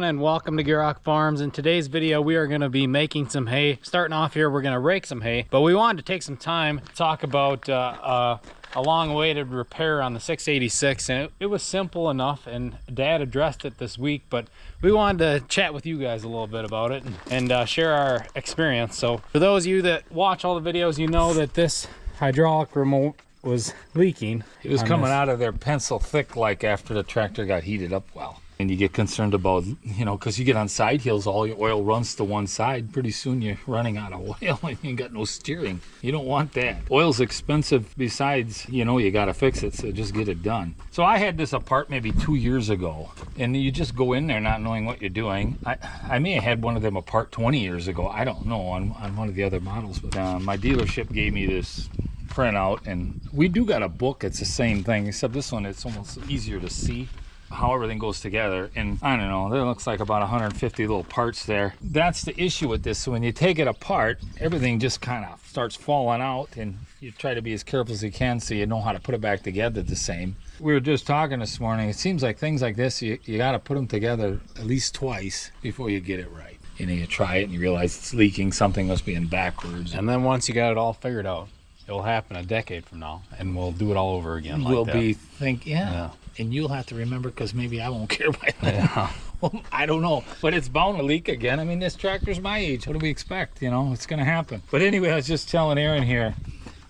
everyone, and welcome to Gierok Farms. In today's video, we are going to be making some hay. Starting off here, we're going to rake some hay, but we wanted to take some time to talk about a long-awaited repair on the 686, and it was simple enough, and Dad addressed it this week, but we wanted to chat with you guys a little bit about it and share our experience. So for those of you that watch all the videos, you know that this hydraulic remote was leaking. It was coming out of there pencil thick, like after the tractor got heated up well. And you get concerned about, you know, because you get on side hills, all your oil runs to one side. Pretty soon you're running out of oil and you got no steering. You don't want that. Oil's expensive. Besides, you know, you got to fix it, so just get it done. So I had this apart maybe 2 years ago, and you just go in there not knowing what you're doing. I may have had one of them apart 20 years ago. I don't know, on one of the other models. But my dealership gave me this printout, and we do got a book. It's the same thing, except this one, it's almost easier to see how everything goes together. And I don't know, there looks like about 150 little parts there. That's the issue with this. So when you take it apart, everything just kind of starts falling out, and you try to be as careful as you can so you know how to put it back together the same. We were just talking this morning, it seems like things like this, you got to put them together at least twice before you get it right. You know, you try it and you realize it's leaking, something must be in backwards. And then once you got it all figured out, it'll happen a decade from now, and we'll do it all over again. We'll yeah. And you'll have to remember, because maybe I won't care by then. Yeah. Well, I don't know, but it's bound to leak again. I mean, this tractor's my age. What do we expect? You know, it's going to happen. But anyway, I was just telling Aaron here,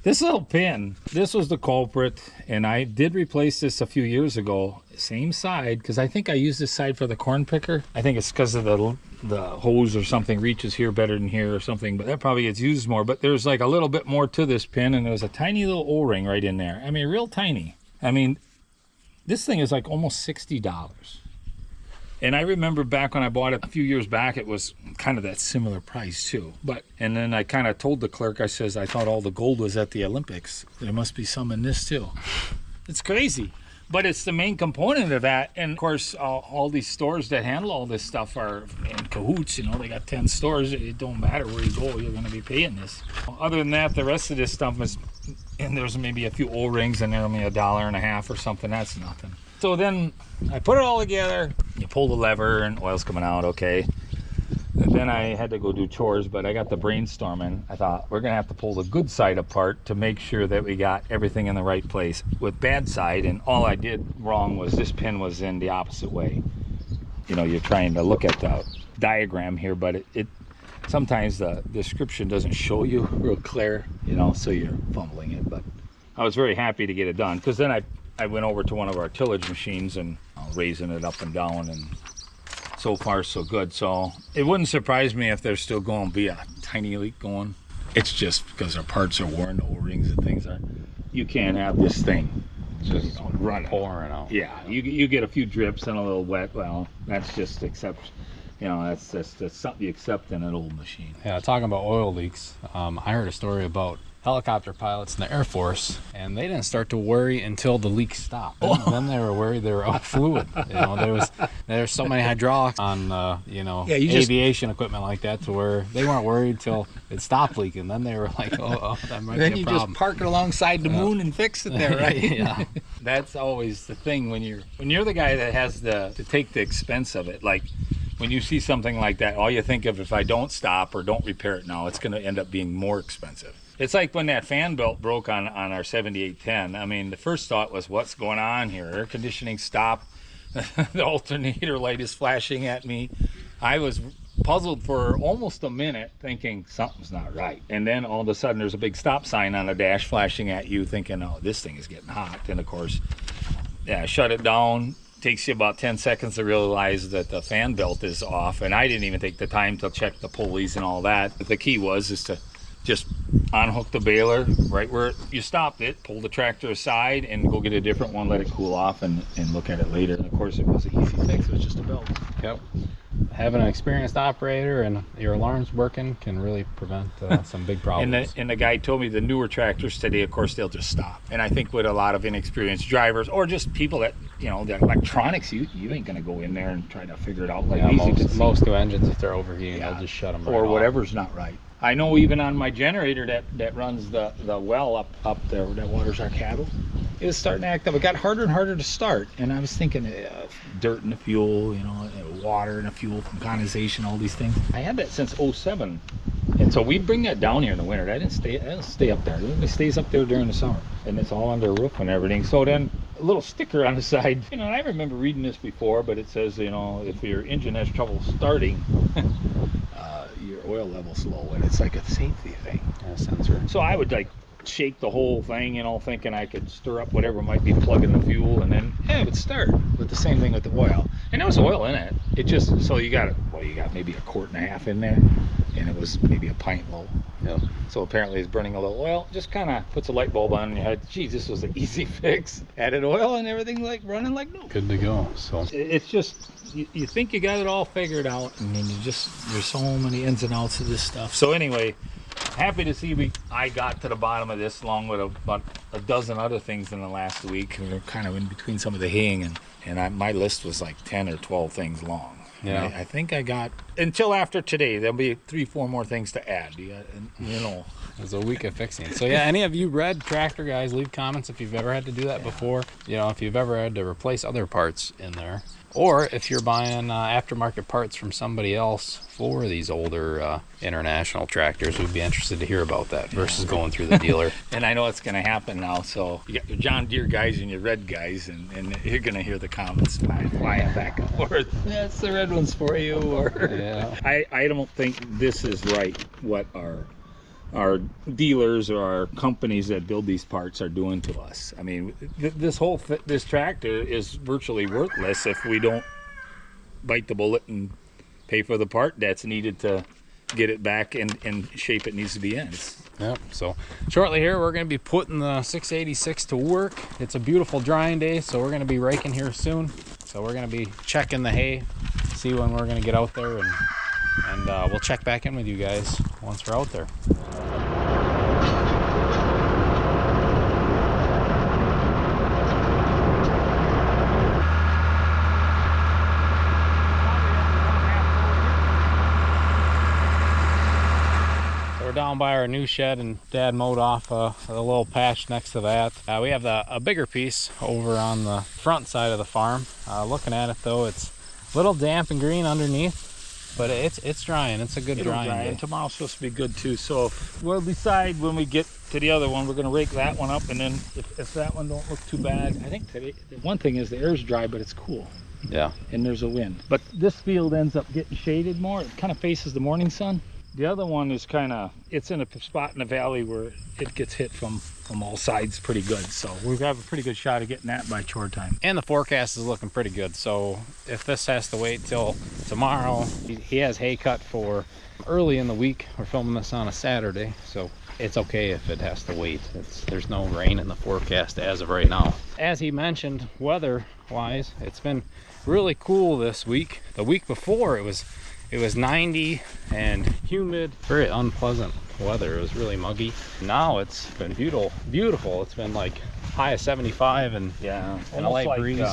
this little pin, this was the culprit, and I did replace this a few years ago. Same side, because I think I used this side for the corn picker. I think it's because of the hose or something reaches here better than here or something, but that probably gets used more. But there's like a little bit more to this pin, and there's a tiny little O-ring right in there. I mean, real tiny. I mean, this thing is like almost $60. And I remember back when I bought it a few years back, it was kind of that similar price too. And then I kind of told the clerk, I says, I thought all the gold was at the Olympics. There must be some in this too. It's crazy. But it's the main component of that. And of course, all these stores that handle all this stuff are in cahoots. You know, they got 10 stores. It don't matter where you go, you're going to be paying this. Other than that, the rest of this stuff is, and there's maybe a few O-rings and they're only $1.50 or something. That's nothing. So then I put it all together. You pull the lever and oil's coming out okay. And then I had to go do chores, but I got the brainstorming. I thought, we're gonna have to pull the good side apart to make sure that we got everything in the right place with bad side. And all I did wrong was this pin was in the opposite way. You know, you're trying to look at the diagram here, but it sometimes the description doesn't show you real clear, you know, so you're fumbling it. But I was very happy to get it done, because then I went over to one of our tillage machines and raising it up and down, and so far so good. So it wouldn't surprise me if there's still going to be a tiny leak going. It's just because our parts are worn, the O-rings and things are. You can't have this thing just run pouring out. Yeah, you get a few drips and a little wet. Well, that's just you know, that's something you accept in an old machine. Yeah, talking about oil leaks, I heard a story about helicopter pilots in the Air Force, and they didn't start to worry until the leak stopped. Then they were worried they were out of fluid. You know, there's so many hydraulics on you know, aviation equipment like that, to where they weren't worried till it stopped leaking. Then they were like, oh that might be a problem. Then you just park it alongside the moon and fix it there, right? Yeah. That's always the thing when you're the guy that has to take the expense of it. Like when you see something like that, all you think of, if I don't stop or don't repair it now, it's going to end up being more expensive. It's like when that fan belt broke on our 7810. I mean, the first thought was, what's going on here? Air conditioning stopped. The alternator light is flashing at me. I was puzzled for almost a minute, thinking something's not right. And then all of a sudden there's a big stop sign on the dash flashing at you, thinking, oh, this thing is getting hot. And of course, yeah, shut it down. Takes you about 10 seconds to realize that the fan belt is off. And I didn't even take the time to check the pulleys and all that. But the key is to just unhook the baler right where you stopped it, pull the tractor aside, and go get a different one, let it cool off, and look at it later. And of course, it was an easy fix. It was just a belt. Yep. Having an experienced operator and your alarms working can really prevent some big problems. And the guy told me the newer tractors today, of course, they'll just stop. And I think with a lot of inexperienced drivers, or just people that, you know, the electronics, you ain't gonna go in there and try to figure it out like most new engines, if they're overheating, they'll just shut them right or off. Whatever's not right. I know even on my generator that runs the well up there that waters our cattle, it was starting to act up. It got harder and harder to start, and I was thinking dirt in the fuel, water in the fuel from condensation, all these things. I had that since '07, and so we bring that down here in the winter. I didn't stay up there. It stays up there during the summer, and it's all under a roof and everything. So then a little sticker on the side. I remember reading this before, but it says, if your engine has trouble starting, your oil level's low, and it's like a safety thing. Sensor. So I would like shake the whole thing, thinking I could stir up whatever might be plugging the fuel, and then it would start. But the same thing with the oil, and there was oil in it. It just, so you got maybe a quart and a half in there, and it was maybe a pint low. Yeah. So apparently it's burning a little oil. Just kind of puts a light bulb on in your head. Geez, this was an easy fix. Added oil and everything like running like new. Good to go. So It's just, you think you got it all figured out, and then there's so many ins and outs of this stuff. So anyway, happy to see I got to the bottom of this, along with about a dozen other things in the last week. We were kind of in between some of the haying, and my list was like 10 or 12 things long. Yeah. I think I got, until after today, there'll be 3-4 more things to add. It's a week of fixing. So yeah, any of you red tractor guys, leave comments if you've ever had to do that before. If you've ever had to replace other parts in there, or if you're buying aftermarket parts from somebody else for these older international tractors. We'd be interested to hear about that versus going through the dealer. And I know it's going to happen now, so you got your John Deere guys and your red guys, and you're going to hear the comments flying back and forth. That's the red ones for you. Or Yeah. I don't think this is right what our dealers or our companies that build these parts are doing to us. I mean, this tractor is virtually worthless if we don't bite the bullet and pay for the part that's needed to get it back in shape it needs to be in. Yep. So shortly here, we're going to be putting the 686 to work. It's a beautiful drying day, so we're going to be raking here soon. So we're going to be checking the hay, see when we're going to get out there, and we'll check back in with you guys once we're out there. Down by our new shed, and Dad mowed off a little patch next to that. We have a bigger piece over on the front side of the farm. Looking at it though, it's a little damp and green underneath, but it's drying. It's a good drying day. And tomorrow's supposed to be good too, so we'll decide when we get to the other one. We're going to rake that one up, and then if that one don't look too bad, I think today, the one thing is the air's dry, but it's cool. Yeah. And there's a wind. But this field ends up getting shaded more. It kind of faces the morning sun. The other one is it's in a spot in the valley where it gets hit from all sides pretty good. So we have a pretty good shot of getting that by chore time. And the forecast is looking pretty good. So if this has to wait till tomorrow, he has hay cut for early in the week. We're filming this on a Saturday, so it's okay if it has to wait. There's no rain in the forecast as of right now. As he mentioned, weather-wise, it's been really cool this week. The week before, it was 90 and humid, very unpleasant weather. It was really muggy. Now it's been beautiful. It's been like high of 75 and a light like, breeze.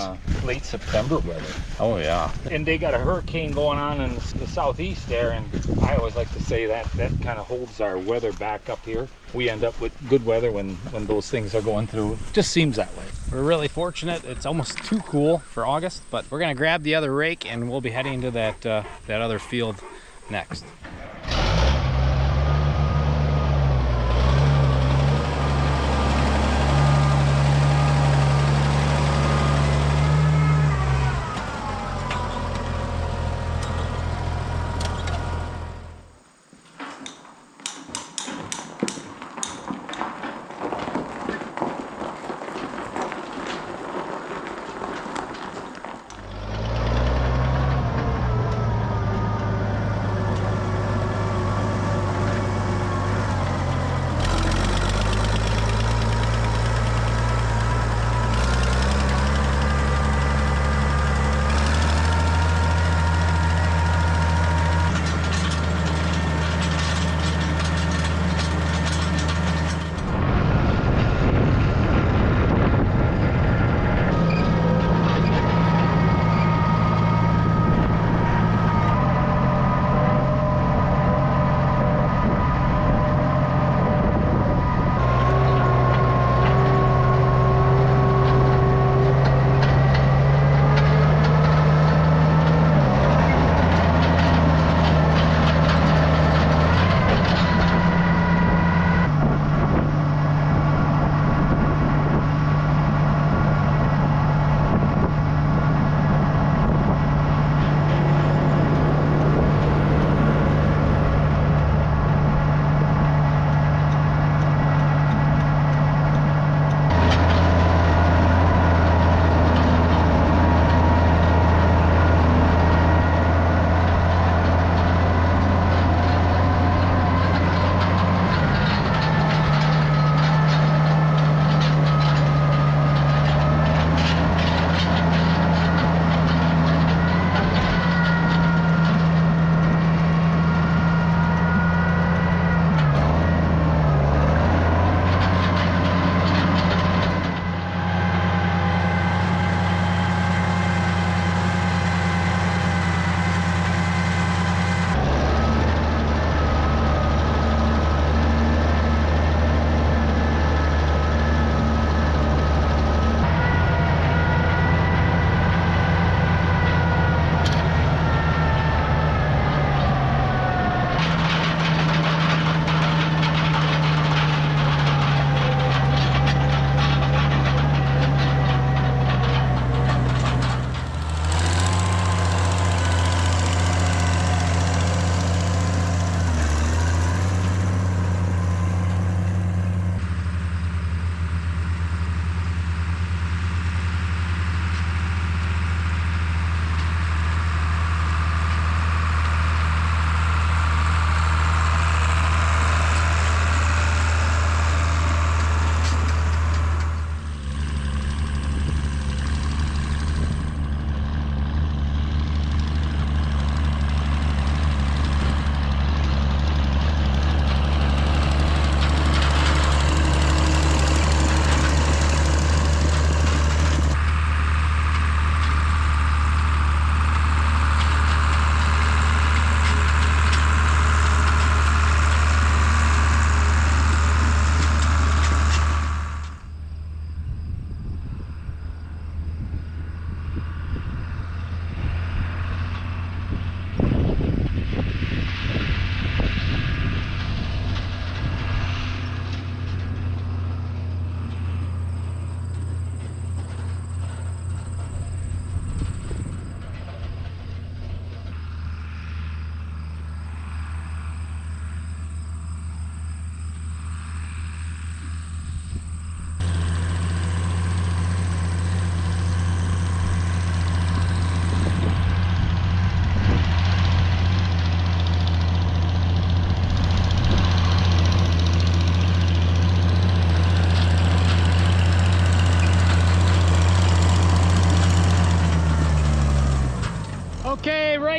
Late September weather. Oh yeah. And they got a hurricane going on in the southeast there, and I always like to say that kind of holds our weather back up here. We end up with good weather when those things are going through. It just seems that way. We're really fortunate. It's almost too cool for August, but we're gonna grab the other rake and we'll be heading to that other field next.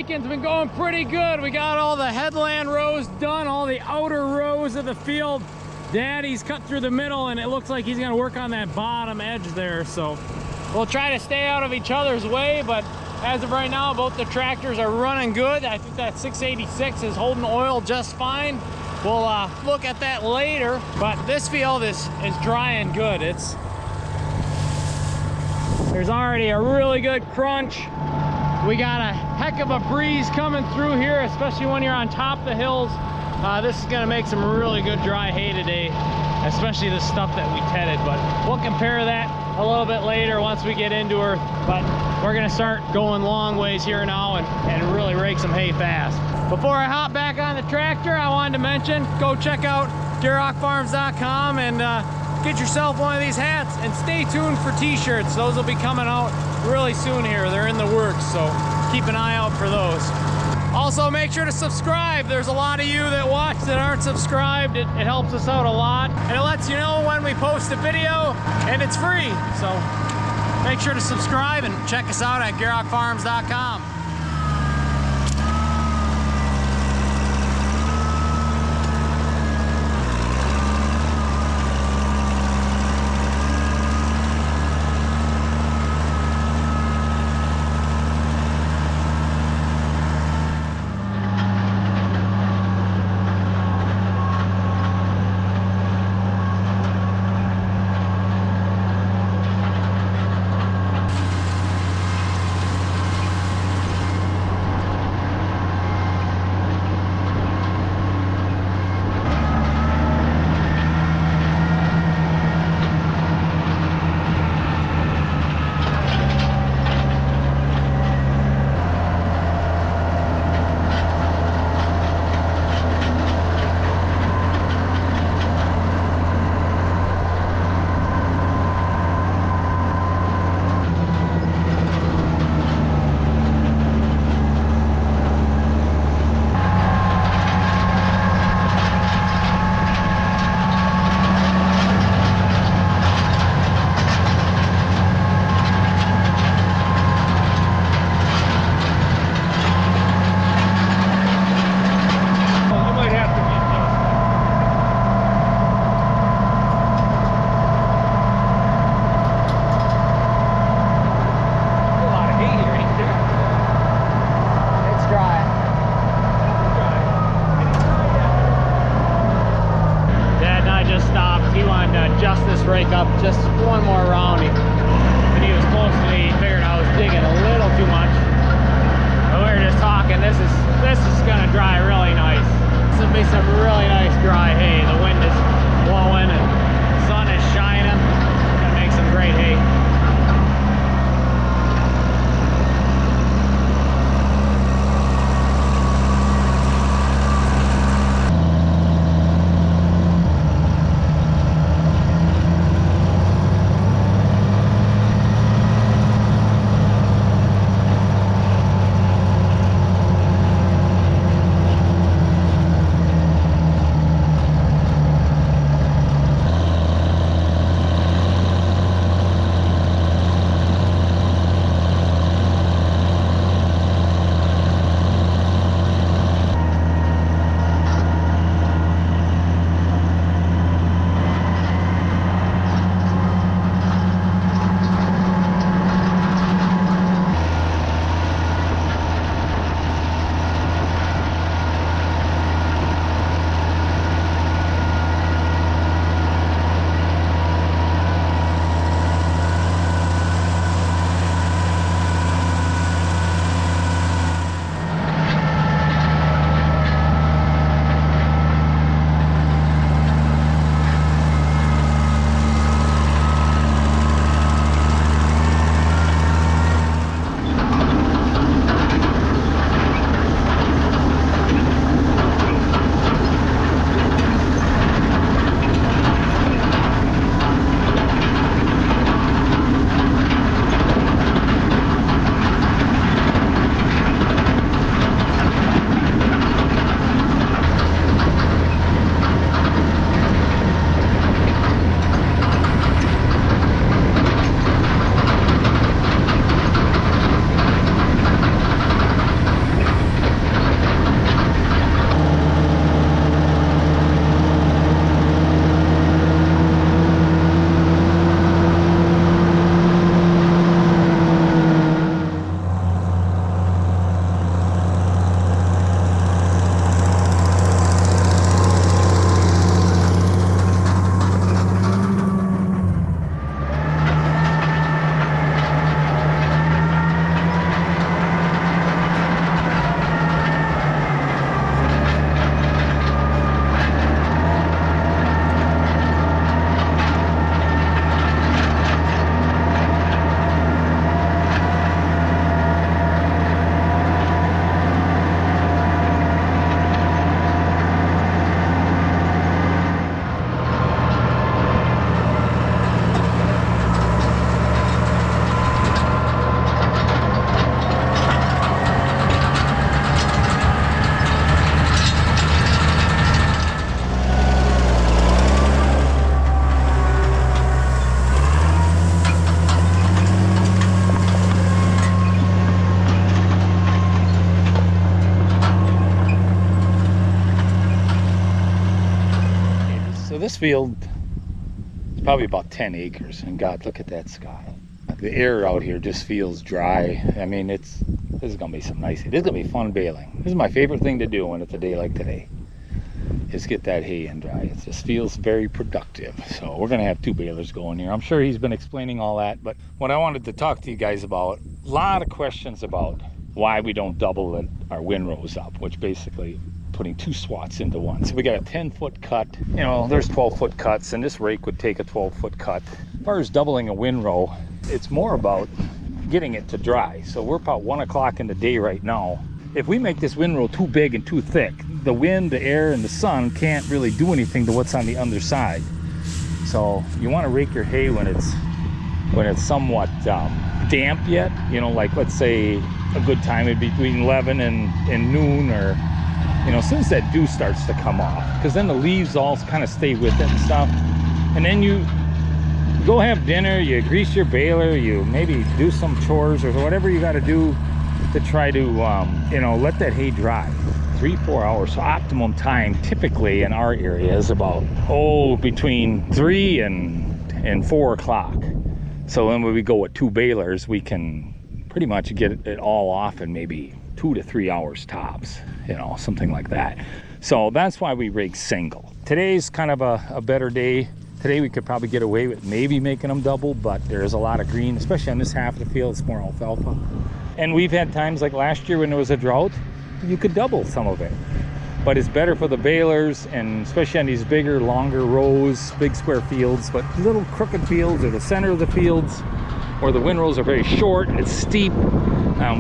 raking's been going pretty good. We got all the headland rows done, all the outer rows of the field. Daddy's cut through the middle, and it looks like he's gonna work on that bottom edge there. So we'll try to stay out of each other's way, but as of right now, both the tractors are running good. I think that 686 is holding oil just fine. We'll look at that later, but this field is drying good. There's already a really good crunch. We got a heck of a breeze coming through here, especially when you're on top of the hills. This is gonna make some really good dry hay today, especially the stuff that we tedded, but we'll compare that a little bit later once we get into her. But we're gonna start going long ways here now and really rake some hay fast. Before I hop back on the tractor, I wanted to mention, go check out GierokFarms.com and get yourself one of these hats, and stay tuned for t-shirts. Those will be coming out really soon here. They're in the works, so keep an eye out for those. Also, make sure to subscribe. There's a lot of you that watch that aren't subscribed. It helps us out a lot, and it lets you know when we post a video, and it's free. So make sure to subscribe and check us out at GierokFarms.com. Rake up just one more round. When he was close to me, he figured I was digging a little too much. But we were just talking, this is gonna dry really nice. This will be some really nice dry hay. The wind is blowing and the sun is shining. Gonna make some great hay. this field is probably about 10 acres, and God, look at that sky. The air out here just feels dry. I mean, this is gonna be some nice, this is gonna be fun baling. This is my favorite thing to do when it's a day like today, is get that hay in dry. It just feels very productive. So we're gonna have 2 balers going here. I'm sure he's been explaining all that, but what I wanted to talk to you guys about, a lot of questions about why we don't double our windrows up, which basically putting 2 swats into one. So we got a 10-foot cut, you know, there's 12-foot cuts, and this rake would take a 12-foot cut. As far as doubling a windrow, it's more about getting it to dry. So we're about 1 o'clock in the day right now. If we make this windrow too big and too thick, the wind, the air, and the sun can't really do anything to what's on the underside. So you want to rake your hay when it's somewhat damp yet. You know, like let's say a good time would be between 11 and noon, or you know, as soon as that dew starts to come off, because then the leaves all kind of stay with it and stuff. And then you go have dinner, you grease your baler, you maybe do some chores or whatever you got to do to try to you know, let that hay dry. 3-4 hours. So optimum time typically in our area is about between 3 and 4 o'clock. So then when we go with 2 balers, we can pretty much get it all off in maybe 2 to 3 hours tops, you know, something like that. So that's why we rake single. Today's kind of a better day. Today we could probably get away with maybe making them double, but there's a lot of green, especially on this half of the field. It's more alfalfa. And we've had times like last year when there was a drought, you could double some of it. But it's better for the balers, and especially on these bigger, longer rows, big square fields. But little crooked fields, or the center of the fields, where the windrows are very short and it's steep,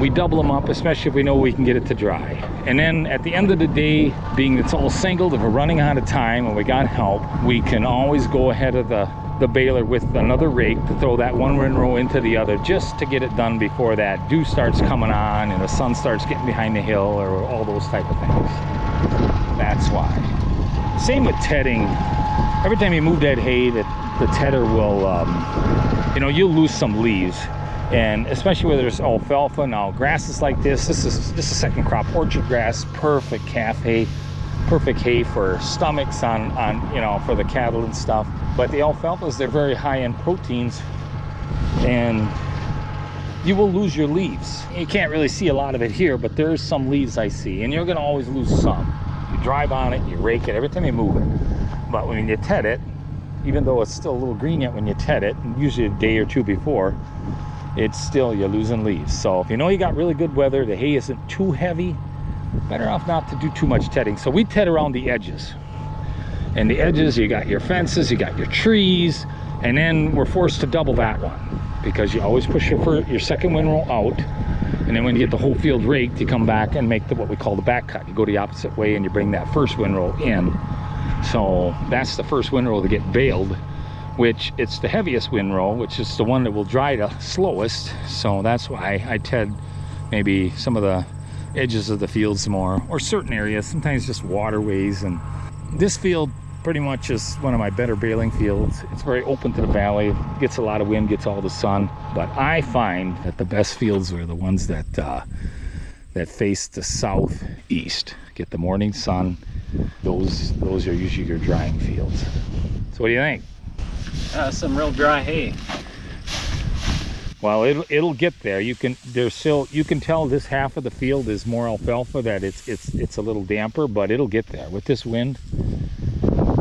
we double them up, especially if we know we can get it to dry. And then at the end of the day, being it's all singled, if we're running out of time and we got help, we can always go ahead of the baler with another rake to throw that one windrow into the other, just to get it done before that dew starts coming on and the sun starts getting behind the hill, or all those type of things. That's why. Same with tedding. Every time you move that hay, the tedder will, you know, you'll lose some leaves. And especially where there's alfalfa. Now grasses like this is just a second crop orchard grass, perfect calf hay, perfect hay for stomachs on you know, for the cattle and stuff. But the alfalfas, they're very high in proteins, and you will lose your leaves. You can't really see a lot of it here, but there's some leaves I see, and you're gonna always lose some. You drive on it, you rake it every time you move it. But when you ted it, even though it's still a little green yet when you ted it, usually a day or 2 before, it's still, you're losing leaves. So if you know you got really good weather, the hay isn't too heavy, better off not to do too much tedding. So we ted around the edges. And the edges, you got your fences, you got your trees, and then we're forced to double that one, because you always push your second windrow out, and then when you get the whole field raked, you come back and make what we call the back cut. You go the opposite way and you bring that first windrow in. So that's the first windrow to get baled, which it's the heaviest windrow, which is the one that will dry the slowest. So that's why I ted maybe some of the edges of the fields more, or certain areas, sometimes just waterways. And this field pretty much is one of my better baling fields. It's very open to the valley, gets a lot of wind, gets all the sun. But I find that the best fields are the ones that face the southeast, get the morning sun. Those are usually your drying fields. So what do you think? Some real dry hay. Well, it'll get there. You can tell this half of the field is more alfalfa, that it's a little damper, but it'll get there with this wind.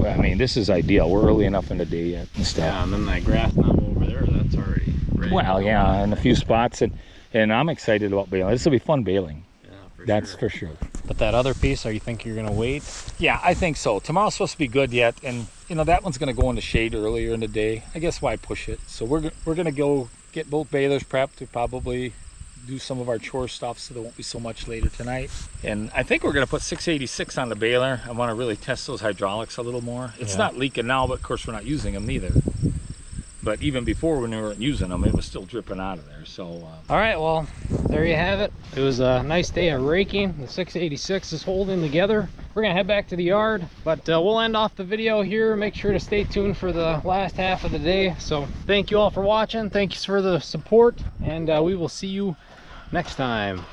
I mean, this is ideal. We're early enough in the day yet and stuff. Yeah, and then that grass knob over there, that's already ready. Well, yeah, in a few spots, and I'm excited about baling. This will be fun baling. Yeah, That's for sure. But that other piece, you think you're gonna wait? Yeah, I think so. Tomorrow's supposed to be good yet, and you know that one's gonna go in the shade earlier in the day. I guess why push it? So we're gonna go get both balers prepped to probably do some of our chore stuff, so there won't be so much later tonight. And I think we're gonna put 686 on the baler. I want to really test those hydraulics a little more. It's not leaking now, but of course we're not using them either. But even before, when we weren't using them, it was still dripping out of there. So all right, well, there you have it. It was a nice day of raking. The 686 is holding together. We're gonna head back to the yard, but we'll end off the video here. Make sure to stay tuned for the last half of the day. So thank you all for watching. Thanks for the support, and we will see you next time.